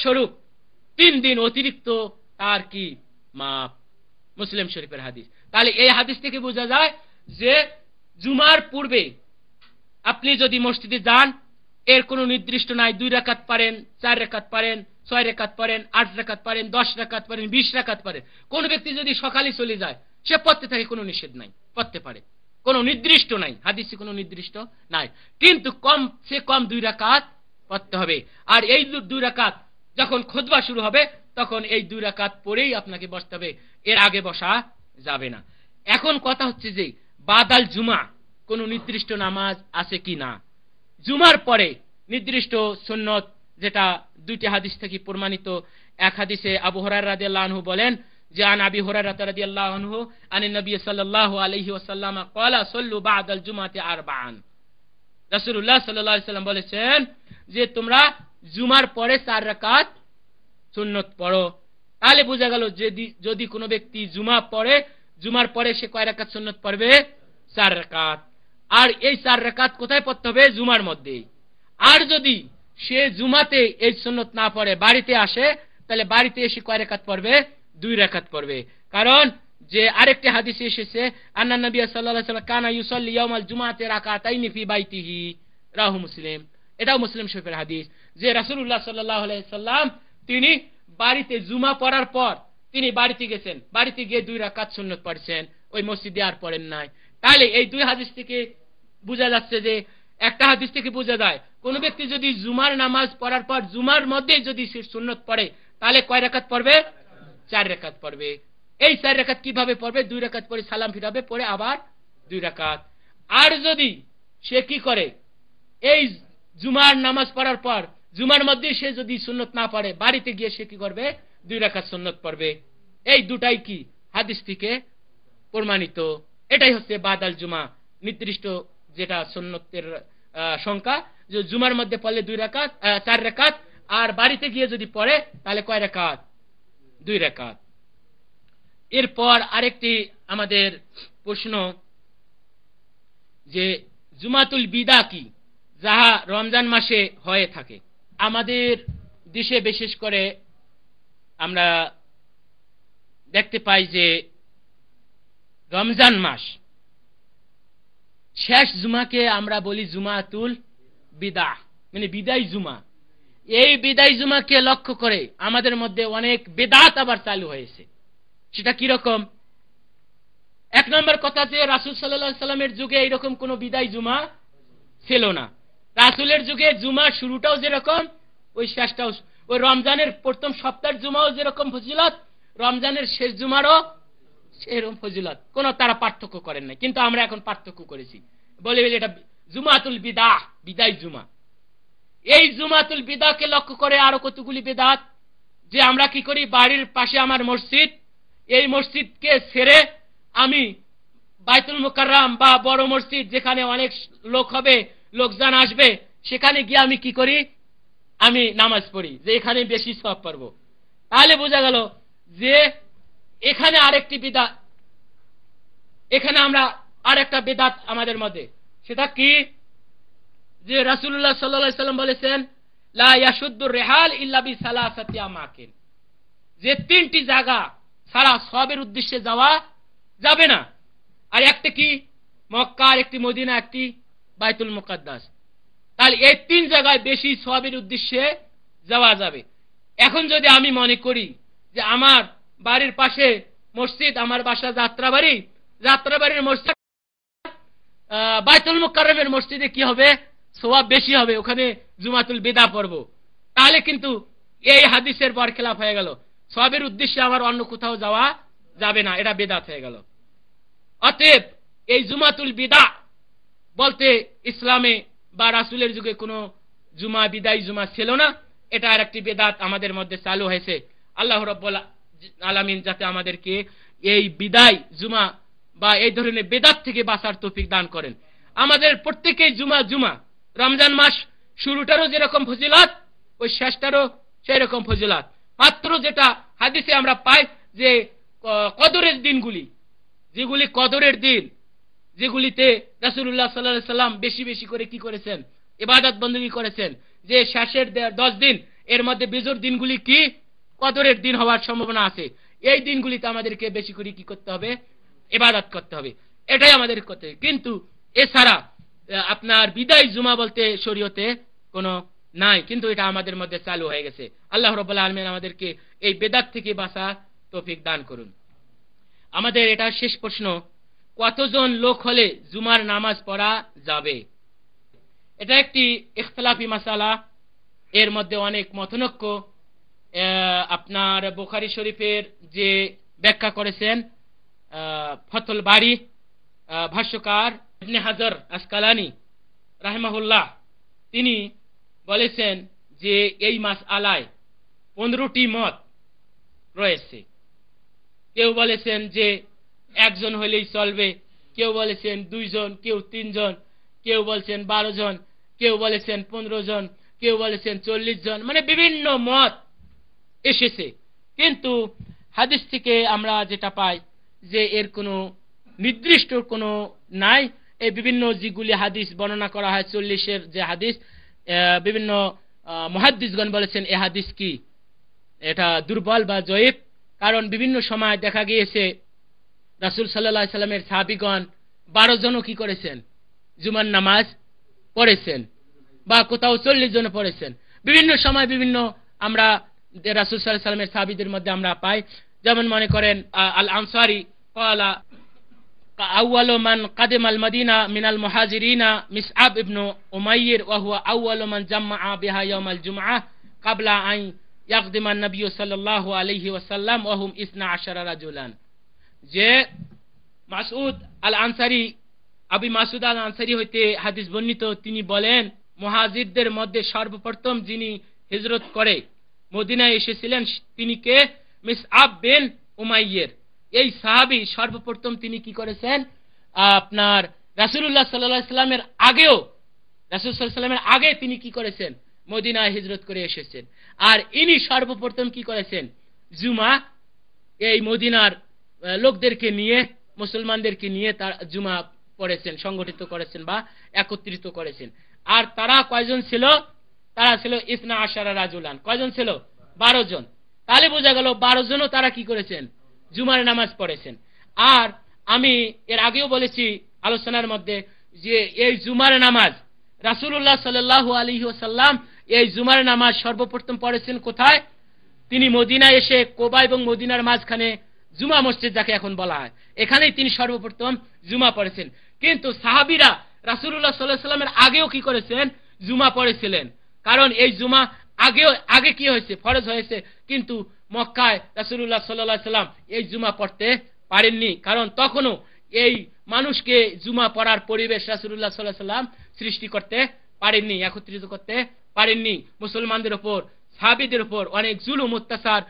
স্বরূপ 3 দিন অতিরিক্ত তার কি মাপ। মুসলিম শরীফের হাদিস। তাহলে এই হাদিস থেকে বোঝা যায় যে জুমার পূর্বে আপনি যদি মসজিদে যান, এর কোনো নির্দিষ্ট নাই, 2 রাকাত পারেন, 4 রাকাত পারেন, 6 রাকাত পারেন, 8 রাকাত পারেন, 10 রাকাত পারেন, 20 রাকাত পারেন। কোন ব্যক্তি যদি সকালে চলে যায়, সে পড়তে থাকে, কোনো নিষেধ নাই, পড়তে পারে, কোনো নির্দিষ্ট নাই, হাদিসে কোনো নির্দিষ্ট নাই। কিন্তু কম সে কম 2 রাকাত পড়তে হবে। আর এই 2 রাকাত যখন খুতবা শুরু হবে, তখন এই 2 রাকাত পরেই আপনাকে বসতে হবে, এর আগে বসা যাবে না। এখন কথা হচ্ছে যে বাদাল জুমা কোন নির্দিষ্ট নামাজ আছে কি না। জুমার পরে নির্দিষ্ট সুন্নত, যেটা 2টি হাদিস থেকে প্রমাণিত। এক হাদিসে আবু হুরায়রা রাদিয়াল্লাহু আনহু বলেন যে আন আবি হুরায়রা রাদিয়াল্লাহু আনহু আনিন নবী সাল্লাল্লাহু আলাইহি ওয়াসাল্লাম ক্বালা সাল্লু বাদাল জুমাতি আরবাআন। রাসূলুল্লাহ সাল্লাল্লাহু আলাইহি ওয়াসাল্লাম বলেছেন যে তোমরা জুমার পরে 4 রাকাত সুন্নত পড়ো। তাহলে বোঝা গেল যদি কোনো ব্যক্তি জুমা পড়ে, জুমার পরে সে কয় রাকাত সুন্নত পড়বে? 4 রাকাত। আর এই 4 রাকাত কোথায় পড়তে হবে? জুমার মধ্যে। আর যদি সে জুমাতে এই সুন্নত না পড়ে, বাড়িতে আসে, তাহলে বাড়িতে এসে কয় রাকাত পড়বে? 2 রাকাত পড়বে। কারণ যে আরেকটি হাদিসে এসেছে আন্না নবী সাল্লাল্লাহু আলাইহি ওয়াসাল্লাম কানা ইউসাল্লি ইয়াউমাল জুমাতি রাকাতাইনি ফি বাইতিহি, রাহু মুসলিম। এটাও মুসলিম শরীফের হাদিস যে রাসূলুল্লাহ সাল্লাল্লাহু আলাইহি ওয়াসাল্লাম তিনি বাড়িতে জুমা পড়ার পর তিনি বাড়িতে গেছেন, বাড়িতে গিয়ে 2 রাকাত সুন্নত পড়ছেন, ওই মসজিদে আর পড়েন নাই। তাহলে এই 2 হাদিস থেকে বোঝা যাচ্ছে যে, একটা হাদিস থেকে বোঝা যায় কোন ব্যক্তি যদি জুমার নামাজ পড়ার পর জুমার মধ্যে যদি সে সুন্নত পড়ে, তাহলে কয় রাকাত পড়বে? 4 রাকাত পড়বে। এই 4 রাকাত কিভাবে পড়বে? 2 রাকাত পরে সালাম ফিরাবে, পরে আবার 2 রাকাত। আর যদি সে কি করে, এই জুমার নামাজ পড়ার পর জুমার মধ্যে সে যদি সুন্নত না পড়ে, বাড়িতে গিয়ে সে কি করবে? 2 রাকাত সুন্নত পড়বে। এই দুটাই কি হাদিস থেকে প্রমাণিত। এটাই হচ্ছে বাদাল জুমা, নির্দিষ্ট যেটা সুন্নতের সংখ্যা, যে জুমার মধ্যে পড়লে 2 রাকাত 4 রাকাত, আর বাড়িতে গিয়ে যদি পড়ে তাহলে কয় রাকাত? 2 রাকাত। এরপর আরেকটি আমাদের প্রশ্ন যে জুমাতুল বিদা কি, যাহা রমজান মাসে হয়ে থাকে। আমাদের দেশে বিশেষ করে আমরা দেখতে পাই যে রমজান মাস শেষ জুমাকে আমরা বলি জুমাতুল বিদা, মানে বিদায় জুমা। এই বিদায় জুমাকে লক্ষ্য করে আমাদের মধ্যে অনেক বেদাত আবার চালু হয়েছে। সেটা কি রকম? 1 নম্বর কথা যে রাসূল সাল্লাল্লাহু আলাইহি সাল্লামের যুগে এইরকম কোন বিদায় জুমা ছিল না। রাসূলের যুগে জুমা শুরুটাও যেরকম, ওই শেষটাও, ওই রমজানের প্রথম সপ্তাহের জুমাও যেরকম ফজিলত, রমজানের শেষ জুমারও সেরকম ফজিলত, কোন তারা পার্থক্য করেন না। কিন্তু আমরা এখন পার্থক্য করেছি, বলে এটা জুমাতুল বিদা, বিদায় জুমা। এই জুমাতুল বিদাকে লক্ষ্য করে আরো কতগুলি বেদাত, যে আমরা কি করি, বাড়ির পাশে আমার মসজিদ, এই মসজিদকে ছেড়ে আমি বাইতুল মুকাররম বা বড় মসজিদ যেখানে অনেক লোক হবে, লোকজন আসবে, সেখানে গিয়ে আমি কি করি, আমি নামাজ পড়ি, যে এখানে বেশি সওয়াব পাবো। তাহলে বোঝা গেল যে এখানে আরেকটি বিদআত, এখানে আমরা আরেকটা বিদআত আমাদের মধ্যে। সেটা কি? যে রাসূলুল্লাহ সাল্লাল্লাহু আলাইহি সাল্লাম বলেছেন লা ইয়াশুদ্দুর রিহাল ইল্লা বিসালাসাতি আমাকিন, যে 3টি জায়গা ছাড়া সওয়াবের উদ্দেশ্যে যাওয়া যাবে না। আর একটা কি? মক্কা, আর একটি মদিনা, একটি বাইতুল মুকাদ্দাস। তাহলে এই 3 জায়গায় বেশি সওয়াবের উদ্দেশ্যে যাওয়া যাবে। এখন যদি আমি মনে করি যে আমার বাড়ির পাশে মসজিদ, আমার বাসা যাত্রাবাড়ি, যাত্রাবাড়ির মসজিদ বাইতুল মুকাররমের মসজিদে কি হবে? সওয়াব বেশি হবে, ওখানে জুমাতুল বিদা পড়ব। তাহলে কিন্তু এই হাদিসের বরখেলাপ হয়ে গেল, সওয়াবের উদ্দেশ্যে আমার অন্য কোথাও যাওয়া যাবে না, এটা বিদআত হয়ে গেল। অতএব এই জুমাতুল বিদা বলতে ইসলামে বা রাসূলের যুগে কোনো জুমা বিদায় জুমা ছিল না। এটা আরেকটি বিদআত আমাদের মধ্যে চালু হয়েছে। আল্লাহ রাব্বুল আলামিন যাতে আমাদেরকে এই বিদায় জুমা বা এই ধরনের বিদআত থেকে বাঁচার তৌফিক দান করেন। আমাদের প্রত্যেকই জুমা জুমা, রমজান মাস শুরুটারও যেরকম ফজিলত, ওই শেষটারও সেই রকম ফজিলত। মাত্র যেটা হাদিসে আমরা পাই যে কদরের দিনগুলি, যেগুলি কদরের দিন, যেগুলিতে রাসূলুল্লাহ সাল্লাল্লাহু আলাইহি সাল্লাম বেশি বেশি করে কি করেছেন? ইবাদত বندگی করেছেন, যে শেষের 10 দিন এর মধ্যে বেজোর দিনগুলি কি? কদরের দিন হওয়ার সম্ভাবনা আছে। এই দিনগুলিতে আমাদেরকে বেশি করে কি করতে হবে? ইবাদত করতে হবে, এটাই আমাদের করতে হবে। কিন্তু এছাড়া আপনার বিদায় জুমা বলতে শরীয়তে কোনো নাই, কিন্তু এটা আমাদের মধ্যে চালু হয়ে গেছে। আল্লাহ রাব্বুল আলামিন আমাদেরকে এই বেদাত থেকে বাঁচার তৌফিক দান করুন। আমাদের এটা শেষ প্রশ্ন, কতজন লোক হলে জুমার নামাজ পড়া যাবে? এটা একটি ইখতিলাফি মাসালা, এর মধ্যে অনেক মতনৈক্য। আপনার বুখারী শরীফের যে ব্যাখ্যা করেছেন ফতুল বারী ভাষ্যকার ইবনে হাজার আসকালানি রাহিমাহুল্লাহ, তিনি বলেছেন যে এই মাসআলায় 15টি মত রয়েছে। কেউ বলেছেন যে একজন হলেই চলবে, কেউ বলেছেন 2 জন, কেউ 3 জন, কেউ বলেছেন 12 জন, কেউ বলেছেন 15 জন, কেউ বলেছেন 40 জন, মানে বিভিন্ন মত এসেছে। কিন্তু হাদিস থেকে আমরা যেটা পাই যে এর কোনো নির্দিষ্ট কোনো নাই। এই বিভিন্ন যেগুলি হাদিস বর্ণনা করা হয় 40-এর যে হাদিস, বিভিন্ন মুহাদ্দিসগণ বলেছেন এ হাদিস কি, এটা দুর্বল বা জয়ীফ। কারণ বিভিন্ন সময় দেখা গিয়েছে রাসূল সাল্লাল্লাহু আলাইহি সাল্লামের সাহাবীগণ 12 জনও কি করেছেন? জুমার নামাজ পড়েছেন, বা কোথাও 40 জন পড়েছেন। বিভিন্ন সময় বিভিন্ন আমরা রাসূল সাল্লাল্লাহু আলাইহি সাল্লামের সাহাবীদের মধ্যে আমরা পাই। যেমন মনে করেন আল আনসারী ক্বালা আউয়ালু মান কাদিমাল মাদিনা মিনাল মুহাজিরিনা মিসআব ইবনে উমাইর ওয়া হুয়া আউয়ালু মান জাম্মাআ বিহা ইয়াউমাল জুমআহ ক্বাবলা আন ইয়াকদিমা নবী সাল্লাল্লাহু আলাইহি ওয়াসাল্লাম ওয়া হুম 12 রাজুলান। যে মাসউদ আল আনসারী, আবু মাসউদ আল আনসারী হইতে হাদিস বর্ণিত, তিনি বলেন মুহাজিরদের মধ্যে সর্বপ্রথম যিনি হিজরত করে মদিনায় এসেছিলেন তিনি কে? মিসআব বিন উমাইর। এই সাহাবী সর্বপ্রথম তিনি কি করেছেন? আপনার রাসূলুল্লাহ সাল্লাল্লাহু আলাইহি সাল্লামের আগেও, রাসূল সাল্লাল্লাহু আলাইহি সাল্লামের আগে তিনি কি করেছেন? মদিনায় হিজরত করে এসেছেন। আর ইনি সর্বপ্রথম কি করেছেন? জুমা এই মদিনার লোকদেরকে নিয়ে, মুসলমানদেরকে নিয়ে তার জুমা পড়েছেন, সংগঠিত করেছেন বা একত্রিত করেছেন। আর তারা কয়জন ছিল? তারা ছিল 12 রাজুলান। কয়জন ছিল? 12 জন। তাহলে বোঝা গেল 12 জনও তারা কি করেছেন? জুমার নামাজ পড়েছেন। আর আমি এর আগেও বলেছি আলোচনার মধ্যে যে এই জুমার নামাজ রাসূলুল্লাহ সাল্লাল্লাহু আলাইহি ওয়াসাল্লাম এই জুমার নামাজ সর্বপ্রথম পড়েছেন কোথায়? তিনি মদিনায় এসে কোবা এবং মদিনার মাঝখানে জুমা মসজিদ যাকে এখন বলা হয়, এখানেই তিনি সর্বপ্রথম জুমা পড়েছেন। কিন্তু সাহাবীরা রাসূলুল্লাহ সাল্লাল্লাহু আলাইহি ওয়াসাল্লামের আগেও কি করেছেন? জুমা পড়েছিলেন। কারণ এই জুমা আগে কি হয়েছে? ফরজ হয়েছে। কিন্তু মক্কায় রাসূলুল্লাহ সাল্লাল্লাহু আলাইহি ওয়াসাল্লাম এই জুমা পড়তে পারেননি, কারণ তখনও এই মানুষকে জুমা পড়ার পরিবেশ রাসূলুল্লাহ সাল্লাল্লাহু আলাইহি ওয়াসাল্লাম সৃষ্টি করতে পারেননি, একত্রিত করতে পারেননি। মুসলমানদের উপর, সাহাবীদের উপর অনেক জুলুম অত্যাচার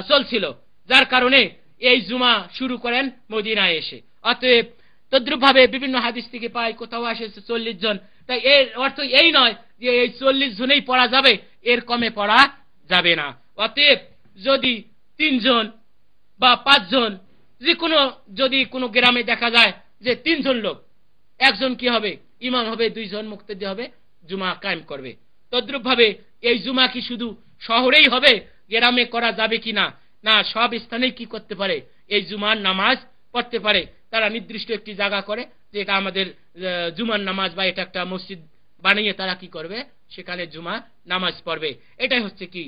চলছিল, যার কারণে এই জুমা শুরু করেন মদিনায় এসে। অতএব তদ্রুপভাবে বিভিন্ন হাদিস থেকে পাই, কোথাও আসে 40 জন। তাই এর অর্থ এই নয় যে এই 40 জনেই পড়া যাবে, এর কমে পড়া যাবে না। অতএব যদি 3 জন বা 5 জন, যে কোনো, যদি কোনো গ্রামে দেখা যায় যে 3 জন লোক, একজন কি হবে? ইমাম হবে, 2 জন মুক্তাদি হবে, জুমা কায়েম করবে। তদ্রুপভাবে এই জুমা কি শুধু শহরেই হবে, গ্রামে করা যাবে কি না? না, সব স্থানেই কি করতে পারে? এই জুমার নামাজ পড়তে পারে। তারা নির্দিষ্ট একটি জায়গা করে যে এটা আমাদের জুমার নামাজ, বা এটা একটা মসজিদ বানিয়ে তারা কি করবে? সেখানে জুমা নামাজ পড়বে। এটাই হচ্ছে কি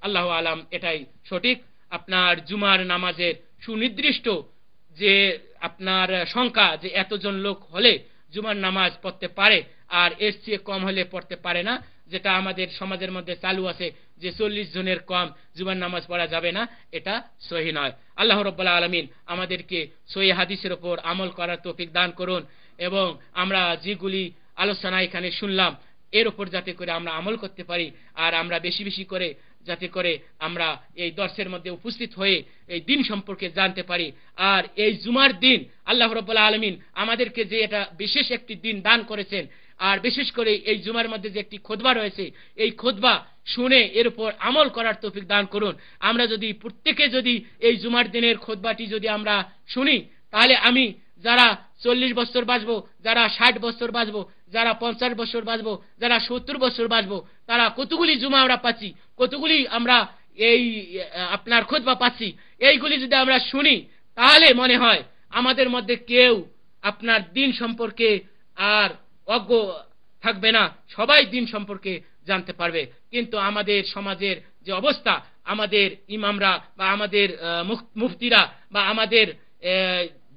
আল্লাহু আলাম, এটাই সঠিক। আপনার জুমার নামাজের সুনির্দিষ্ট যে আপনার সংখ্যা, যে এতজন লোক হলে জুমার নামাজ পড়তে পারে, আর এর চেয়ে কম হলে পড়তে পারে না, যেটা আমাদের সমাজের মধ্যে চালু আছে যে 40 জনের কম জুমার নামাজ পড়া যাবে না, এটা সহিহ নয়। আল্লাহ রাব্বুল আলামিন আমাদেরকে সহিহ হাদিসের উপর আমল করার তৌফিক দান করুন, এবং আমরা যেগুলি আলোচনা এখানে শুনলাম এর উপর যাতে করে আমরা আমল করতে পারি, আর আমরা বেশি বেশি করে যাতে করে আমরা এই দর্শের মধ্যে উপস্থিত হয়ে এই দিন সম্পর্কে জানতে পারি। আর এই জুমার দিন আল্লাহ রাব্বুল আলামিন আমাদেরকে যে এটা বিশেষ একটি দিন দান করেছেন, আর বিশেষ করে এই জুমার মধ্যে যে একটি খুতবা রয়েছে, এই খুতবা শুনে এর উপর আমল করার তৌফিক দান করুন। আমরা যদি প্রত্যেকে যদি এই জুমার দিনের খুতবাটি যদি আমরা শুনি, তাহলে আমি যারা 40 বছর বাঁচবো, যারা 60 বছর বাঁচবো, যারা 50 বছর বাঁচবো, যারা 70 বছর বাঁচবো, তারা কতগুলি জুমা আমরা পাচ্ছি, কতগুলি আমরা এই আপনার খুতবা পাচ্ছি, এইগুলি যদি আমরা শুনি তাহলে মনে হয় আমাদের মধ্যে কেউ আপনার দিন সম্পর্কে আর অজ্ঞ থাকবে না, সবাই দিন সম্পর্কে জানতে পারবে। কিন্তু আমাদের সমাজের যে অবস্থা, আমাদের ইমামরা বা আমাদের মুফতিরা বা আমাদের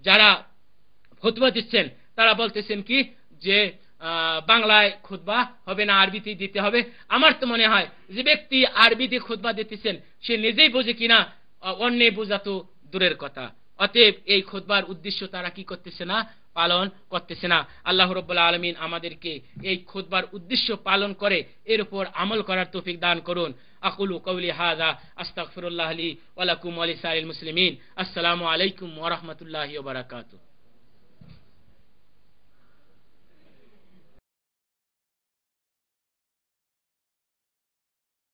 যারা খুতবা দিচ্ছেন তারা বলতেছেন কি যে বাংলায় খুতবা হবে না, আরবিতেই দিতে হবে। আমার তো মনে হয় যে ব্যক্তি আরবিতে খুতবা দিতেছেন সে নিজেই বোঝে কিনা অন্যে বোঝা তো দূরের কথা। অতএব এই খুতবার উদ্দেশ্য তারা কি করতেছে না, পালন করতেছে না। আল্লাহ রাব্বুল আলামিন আমাদেরকে এই খুতবার উদ্দেশ্য পালন করে এর উপর আমল করার তৌফিক দান করুন। আকুলু কওলি হাযা আস্তাগফিরুল্লাহ লি ওয়া লাকুম ওয়া লিসাইরিল মুসলিমিন। আসসালামু আলাইকুম ওয়া রাহমাতুল্লাহি ওয়া বারাকাতুহু।